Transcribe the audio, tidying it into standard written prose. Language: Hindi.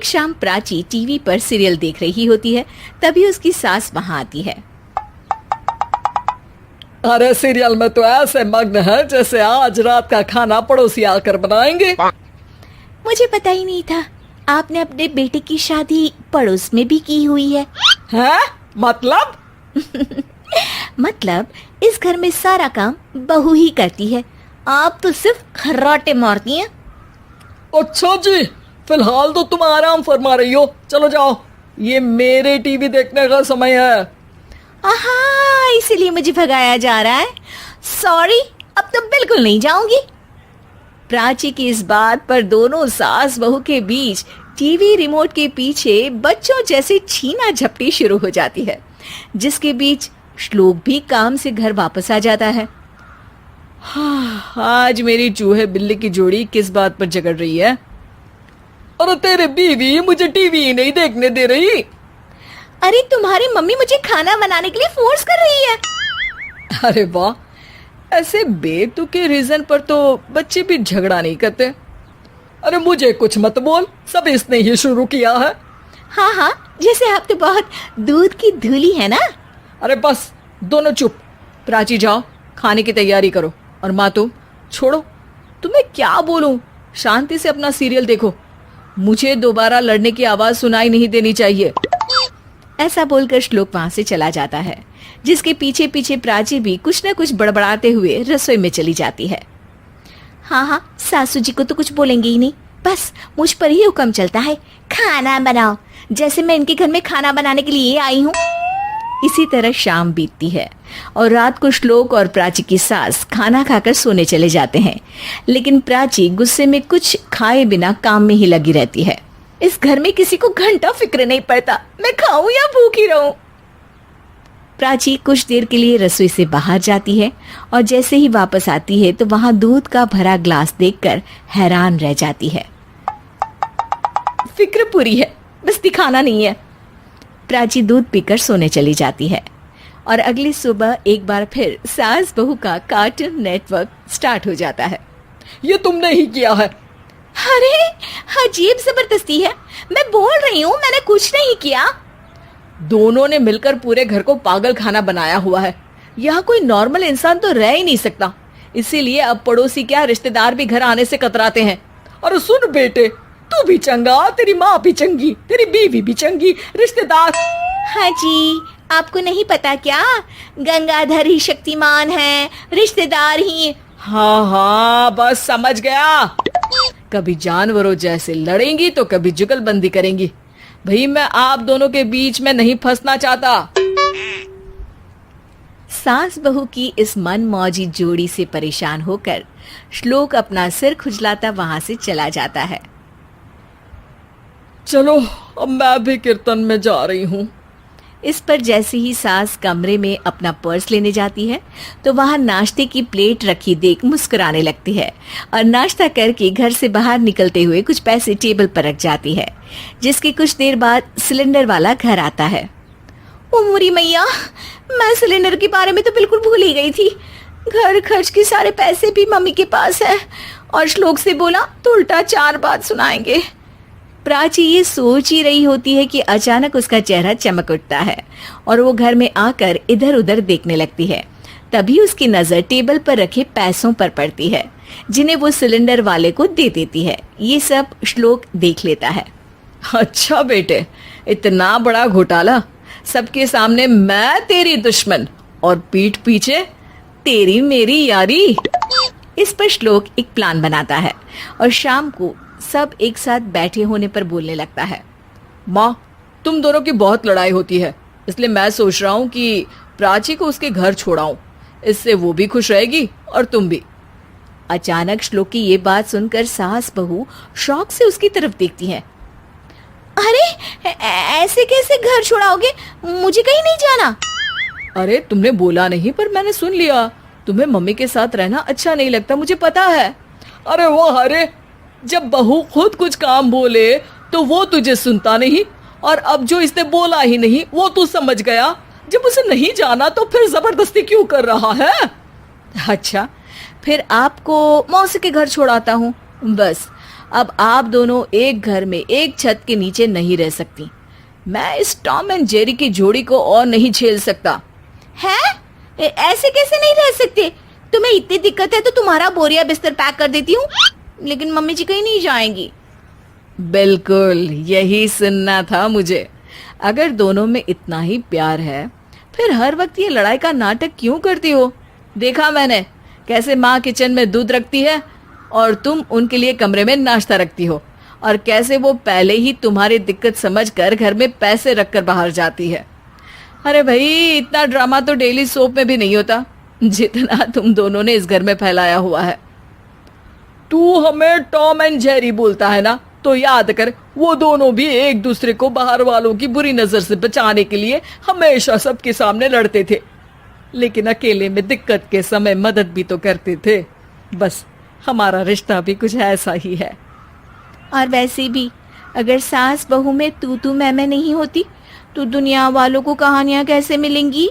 शाम प्राची टीवी पर सीरियल देख रही होती है, तभी उसकी सास वहां आती है। अरे सीरियल में तो ऐसे मग्न है जैसे आज रात का खाना पड़ोसी आकर बनाएंगे। मुझे पता ही नहीं था आपने अपने बेटे की शादी पड़ोस में भी की हुई है। हैं? मतलब? मतलब इस घर में सारा काम बहू ही करती है, आप तो सिर्फ खर्राटे मारती हैं। अच्छा जी, फिलहाल तो तुम आराम फरमा रही हो, चलो जाओ, ये मेरे टीवी देखने का समय है। आहा, इसीलिए मुझे भगाया जा रहा है। सॉरी, अब तो बिल्कुल नहीं जाऊंगी। प्राची की इस बात पर दोनों सास बहू के बीच टीवी रिमोट के पीछे बच्चों जैसे छीना झपटी शुरू हो जाती है, जिसके बीच श्लोक भी काम से घर वापस आ जाता है। आज मेरी चूहे बिल्ली की जोड़ी किस बात पर झगड़ रही है? अरे तेरे बीवी मुझे टीवी ही नहीं देखने दे रही। अरे तुम्हारी मम्मी मुझे खाना बनाने के लिए फोर्स कर रही है। अरे वाह, ऐसे बेतुके रीजन पर तो बच्चे भी झगड़ा नहीं करते। अरे मुझे कुछ मत बोल, सब इसने ही शुरू किया है। हाँ हाँ, जैसे आप तो बहुत दूध की धूली है ना। अरे बस दोनों चुप। प्राची जाओ, खाने की तैयारी करो। और माँ तुम छोड़ो, तुम्हें क्या बोलूं, शांति से अपना सीरियल देखो, मुझे दोबारा लड़ने की आवाज सुनाई नहीं देनी चाहिए। ऐसा बोलकर श्लोक वहां से चला जाता है, जिसके पीछे पीछे प्राची भी कुछ न कुछ बड़बड़ाते हुए रसोई में चली जाती है। हाँ हाँ, सासू जी को तो कुछ बोलेंगे ही नहीं, बस मुझ पर ही हुक्म चलता है, खाना बनाओ, जैसे मैं इनके घर में खाना बनाने के लिए आई हूँ। इसी तरह शाम बीतती है और रात को श्लोक और प्राची की सास खाना खाकर सोने चले जाते हैं, लेकिन प्राची गुस्से में कुछ खाए बिना काम में ही लगी रहती है। इस घर में किसी को घंटा फिक्र नहीं पड़ता, मैं खाऊं या भूखी रहूं। प्राची कुछ देर के लिए रसोई से बाहर जाती है और जैसे ही वापस आती है तो वहां दूध का भरा ग्लास देखकर हैरान रह जाती है। फिक्र पूरी है, बस दिखाना नहीं है। प्राची दूध पीकर सोने चली जाती है और अगली सुबह एक बार फिर सास बहू का कार्टून नेटवर्क स्टार्ट हो जाता है। ये तुमने ही किया है। अरे अजीब जबरदस्ती है, मैं बोल रही हूँ मैंने कुछ नहीं किया। दोनों ने मिलकर पूरे घर को पागल खाना बनाया हुआ है। यहाँ कोई नॉर्मल इंसान तो रह ही नहीं सकता, इसीलिए अब पड़ोसी क्या रिश्तेदार भी घर आने से कतराते हैं। और सुन बेटे, तू भी चंगा, तेरी माँ भी चंगी, तेरी बीवी भी चंगी, रिश्तेदार। हाँ जी, आपको नहीं पता क्या, गंगाधर ही शक्तिमान है, रिश्तेदार ही। हाँ हाँ, बस समझ गया। कभी जानवरों जैसे लड़ेंगी तो कभी जुगलबंदी करेंगी। भाई मैं आप दोनों के बीच में नहीं फंसना चाहता। सास बहू की इस मनमौजी जोड़ी से परेशान होकर श्लोक अपना सिर खुजलाता वहां से चला जाता है। चलो अब मैं भी कीर्तन में जा रही हूँ। इस पर जैसे ही सास कमरे में अपना पर्स लेने जाती है तो वहां नाश्ते की प्लेट रखी देख मुस्कुराने लगती है और नाश्ता करके घर से बाहर निकलते हुए कुछ पैसे टेबल पर रख जाती है, जिसके कुछ देर बाद सिलेंडर वाला घर आता है। ओ मुरी मैया, मैं सिलेंडर के बारे में तो बिल्कुल भूल ही गई थी। घर खर्च के सारे पैसे भी मम्मी के पास है और श्लोक से बोला तो उल्टा 4 बात सुनाएंगे। प्राची ये सोच ही रही होती है कि अचानक उसका चेहरा चमक उठता है और वो घर में आकर इधर उधर देखने लगती है। तभी उसकी नजर टेबल पर रखे पैसों पर पड़ती है, जिन्हें वो सिलेंडर वाले को दे देती है। ये सब श्लोक देख लेता है। अच्छा बेटे, इतना बड़ा घोटाला, सबके सामने मैं तेरी दुश्मन और पीठ पीछे तेरी मेरी यारी। इस पर श्लोक एक प्लान बनाता है और शाम को सब एक साथ बैठे होने पर बोलने लगता है। माँ, तुम दोनों की बहुत लड़ाई होती है, इसलिए मैं सोच रहा हूँ कि प्राची को उसके घर छोड़ाऊं, इससे वो भी खुश रहेगी और तुम भी। अचानक श्लोक की ये बात सुनकर सास बहू शौक से उसकी तरफ देखती हैं। अरे ऐसे कैसे घर छोड़ाओगे, मुझे कहीं नहीं जाना। अरे तुमने बोला नहीं पर मैंने सुन लिया, तुम्हें मम्मी के साथ रहना अच्छा नहीं लगता, मुझे पता है। अरे वो अरे, जब बहू खुद कुछ काम बोले तो वो तुझे सुनता नहीं, और अब जो इसने बोला ही नहीं वो तू समझ गया। जब उसे नहीं जाना तो फिर जबरदस्ती क्यों कर रहा है? अच्छा, फिर आपको मौसी के घर छोड़ाता हूँ, बस अब आप दोनों एक घर में एक छत के नीचे नहीं रह सकती। मैं इस टॉम एंड जेरी की जोड़ी को और नहीं झेल सकता। है? ऐसे कैसे नहीं रह सकते? तुम्हें इतनी दिक्कत है तो तुम्हारा बोरिया बिस्तर पैक कर देती हूँ, लेकिन मम्मी जी कहीं नहीं जाएंगी। बिल्कुल यही सुनना था मुझे। अगर दोनों में इतना ही प्यार है फिर हर वक्त ये लड़ाई का नाटक क्यों करती हो? देखा मैंने कैसे माँ किचन में दूध रखती है और तुम उनके लिए कमरे में नाश्ता रखती हो, और कैसे वो पहले ही तुम्हारी दिक्कत समझकर घर में पैसे रखकर बाहर जाती है। अरे भाई, इतना ड्रामा तो डेली सोप में भी नहीं होता जितना तुम दोनों ने इस घर में फैलाया हुआ है। तू हमें टॉम एंड जेरी बोलता है ना, तो याद कर वो दोनों भी एक दूसरे को बाहर वालों की बुरी नजर से बचाने के लिए हमेशा सबके सामने लड़ते थे, लेकिन अकेले में दिक्कत के समय मदद भी तो करते थे। बस हमारा रिश्ता भी कुछ ऐसा ही है। और वैसे भी अगर सास बहू में तू मैं नहीं होती तो दुनिया वालों को कहानियां कैसे मिलेंगी?